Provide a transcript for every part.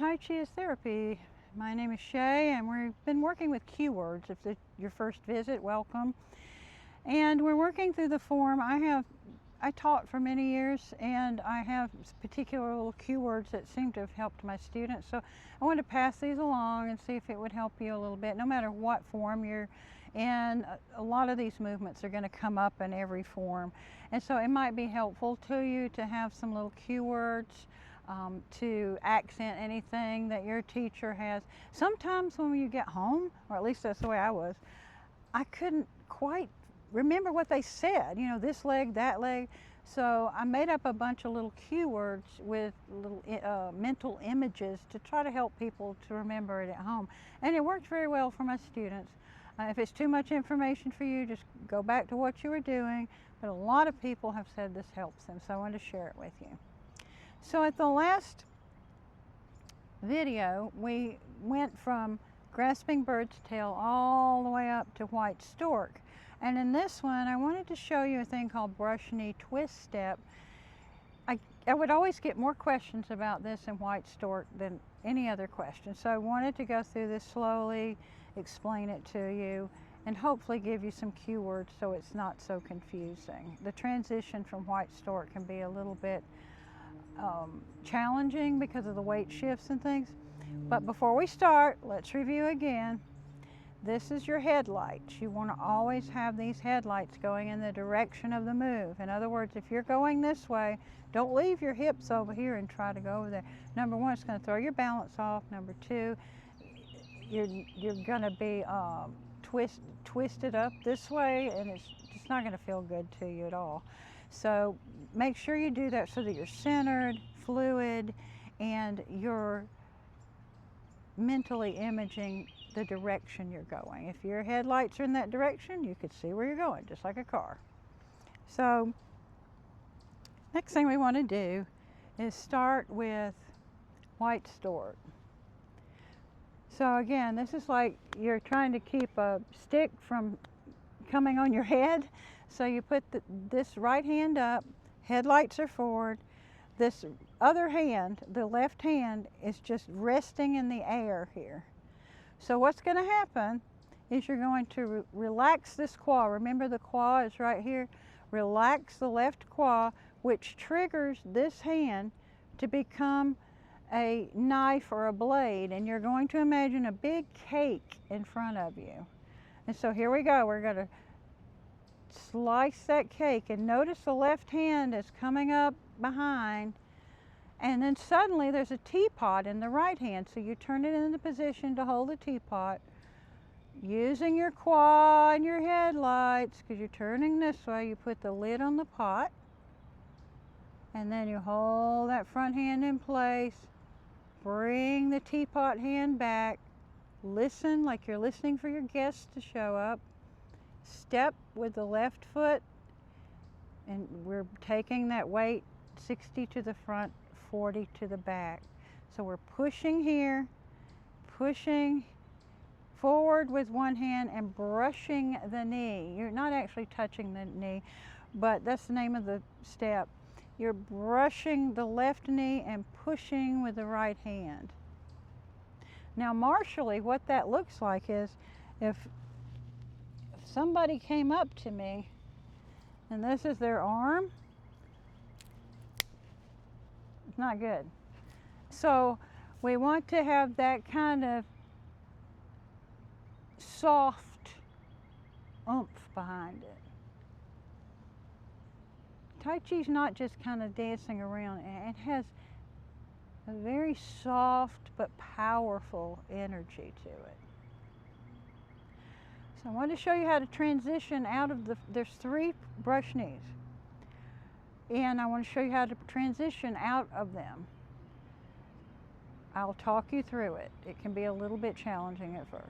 Tai Chi is Therapy. My name is Shay, and we've been working with cue words. If it's your first visit, welcome. And we're working through the form. I taught for many years, and I have particular little cue words that seem to have helped my students. So I wanted to pass these along and see if it would help you a little bit, no matter what form you're in. A lot of these movements are going to come up in every form, and so it might be helpful to you to have some little cue words to accent anything that your teacher has. Sometimes when you get home, or at least that's the way I was, I couldn't quite remember what they said, you know, this leg, that leg. So I made up a bunch of little cue words with little mental images to try to help people to remember it at home. And it worked very well for my students. If it's too much information for you, just go back to what you were doing. But a lot of people have said this helps them, so I wanted to share it with you. So at the last video, we went from grasping bird's tail all the way up to white stork. And in this one, I wanted to show you a thing called brush knee twist step. I would always get more questions about this in white stork than any other question. So I wanted to go through this slowly, explain it to you, and hopefully give you some cue words so it's not so confusing. The transition from white stork can be a little bit challenging because of the weight shifts and things. But before we start, let's review again. This is your headlights. You want to always have these headlights going in the direction of the move. In other words, if you're going this way, don't leave your hips over here and try to go over there. Number one, it's going to throw your balance off. Number two, you're going to be twisted up this way, and it's just not going to feel good to you at all. So make sure you do that so that you're centered, fluid, and you're mentally imaging the direction you're going. If your headlights are in that direction, you could see where you're going, just like a car. So next thing we want to do is start with white stork. So again, this is like you're trying to keep a stick from coming on your head. So you put this right hand up, headlights are forward. This other hand, the left hand, is just resting in the air here. So what's going to happen is you're going to relax this claw. Remember, the claw is right here. Relax the left claw, which triggers this hand to become a knife or a blade. And you're going to imagine a big cake in front of you. And so here we go. We're going to slice that cake, and notice the left hand is coming up behind, and then suddenly there's a teapot in the right hand, so you turn it into position to hold the teapot using your claw and your headlights, because you're turning this way. You put the lid on the pot, and then you hold that front hand in place, bring the teapot hand back, listen like you're listening for your guests to show up. Step with the left foot, and we're taking that weight 60 to the front, 40 to the back. So we're pushing here, pushing forward with one hand and brushing the knee. You're not actually touching the knee, but that's the name of the step. You're brushing the left knee and pushing with the right hand. Now martially, what that looks like is if somebody came up to me and this is their arm, it's not good. So we want to have that kind of soft oomph behind it. Tai Chi's not just kind of dancing around. It has a very soft but powerful energy to it. So I want to show you how to transition out of there's 3 brush knees. And I want to show you how to transition out of them. I'll talk you through it. It can be a little bit challenging at first.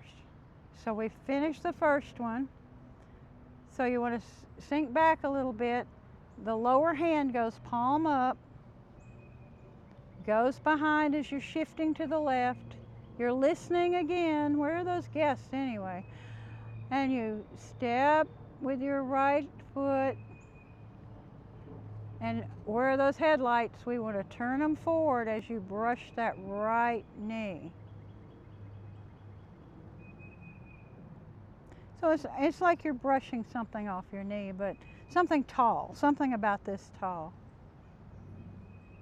So we finished the first one. So you want to sink back a little bit. The lower hand goes palm up, goes behind as you're shifting to the left. You're listening again. Where are those guests anyway? And you step with your right foot And where are those headlights? We want to turn them forward as you brush that right knee. So it's like you're brushing something off your knee, but something tall, something about this tall.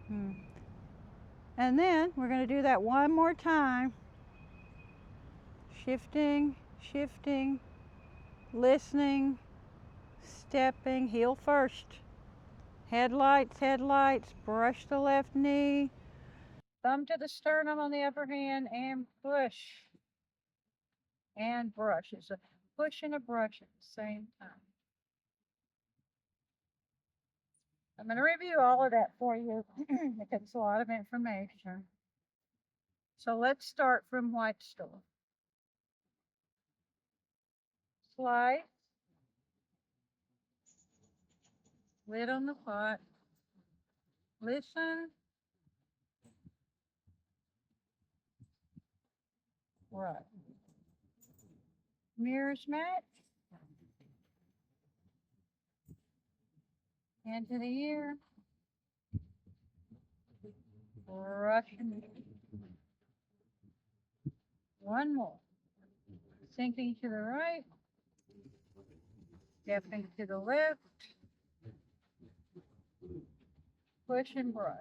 And then we're going to do that one more time. Shifting, shifting, listening, stepping, heel first. Headlights, headlights, brush the left knee. Thumb to the sternum on the upper hand and push. And brush. It's a push and a brush at the same time. I'm going to review all of that for you because it's a lot of information. So let's start from white store. Slide. Lid on the pot. Listen. Right. Mirrors match. Hand to the ear. Brushing. One more. Sinking to the right. Stepping to the left. Push and brush.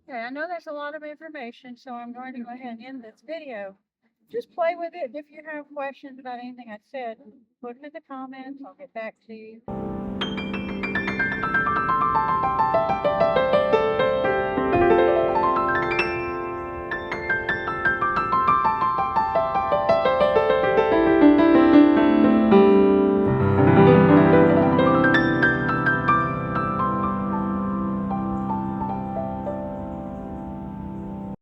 Okay, I know that's a lot of information, so I'm going to go ahead and end this video. Just play with it. If you have questions about anything I said, put them in the comments. I'll get back to you.